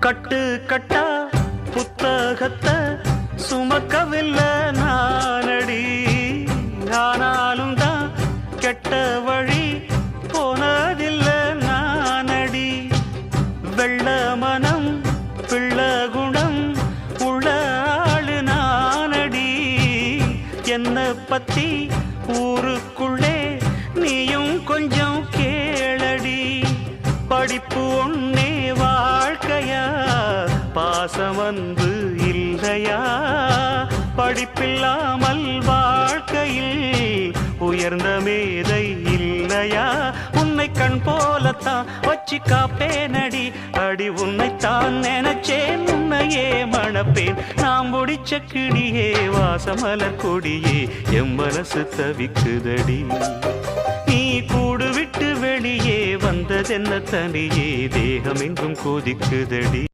கட்டு கட்டா புத்தகத்தை சுமக்கவில்லை நானடி, ஆனாலும் தான் கெட்ட வழி போனதில்லை நானடி. வெள்ள மனம் பிள்ள குணம் உள்ள ஆளு நானடி. என்ன பத்தி ஊருக்குள்ளே நீயும் கொஞ்சம் கேளடி. படிப்பு ஒன்னே வாழ்க்கையா, பாசம் வந்து இல்லையா? படிப்பில்லாமல் வாழ்க்கையில் உயர்ந்த மேதை இல்லையா? உன்னை கண் போலத்தான் வச்சு காப்பேனடி. அடி உன்னைத்தான் நினைச்சேன், உன்னையே மணப்பேன். நாம் முடிச்ச கிளியே வாசமலர் கொடியே, எம் மனசு தவிக்குதடி. நீ கூடு விட்டு வெளியே வந்ததென்ன தனியே, தேகம் எங்கும் கொதிக்குதடி.